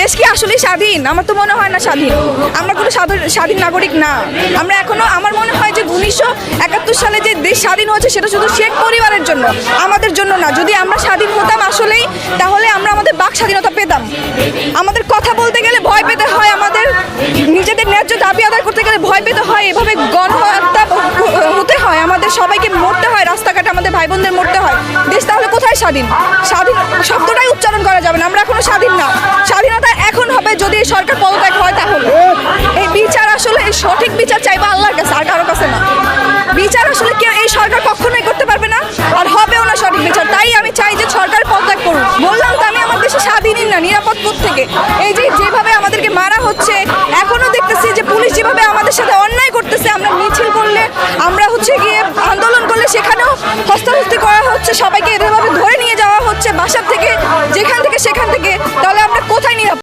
দেশ কি আসলে স্বাধীন? আমার তো মনে হয় না স্বাধীন। আমরা কোনো স্বাধীন নাগরিক না। আমরা এখনো, আমার মনে হয় যে 1971 সালে যে দেশ স্বাধীন হয়েছে সেটা শুধু শেখ পরিবারের জন্য, আমাদের জন্য না। যদি আমরা স্বাধীন হতাম আসলেই, তাহলে আমরা আমাদের বাক স্বাধীনতা পেতাম। আমাদের কথা বলতে গেলে ভয় পেতে হয়, আমাদের নিজেদের ন্যায্য দাবি আদায় করতে গেলে ভয় পেতে হয়, এভাবে গণহত্যা হতে হয়, আমাদের সবাইকে মরতে হয়, রাস্তাঘাটে আমাদের ভাই বোনদের মরতে হয়। দেশ তাহলে কোথায় স্বাধীন? স্বাধীন শব্দটাই উচ্চারণ করা যাবে না। আমরা এখনো স্বাধীন না। স্বাধীনতা এখন হবে যদি এই সরকার পদত্যাগ হয়। তাহলে এই বিচার আসলে, সঠিক বিচার চাইবা আল্লাহর কাছে, আর কারো কাছে না। বিচার আসলে কেউ, এই সরকার কখনোই করতে পারবে না, আর হবেও না সঠিক বিচার। তাই আমি চাই যে সরকার পদত্যাগ করুন। বললাম তো আমি, আমার দেশে স্বাধীনই না, নিরাপদ থেকে। এই যে যেভাবে আমাদেরকে মারা হচ্ছে, এখনো দেখতেছি যে পুলিশ যেভাবে আমাদের সাথে অন্যায় করতেছে। আমরা মিছিল করলে, আমরা গিয়ে আন্দোলন করলে সেখানেও হস্তাহস্তি করা হচ্ছে, সবাইকে এভাবে ধরে নিয়ে যাওয়া হচ্ছে বাসার থেকে, যেখান থেকে সেখান থেকে। তাহলে আমরা কোথায় নিরাপদ?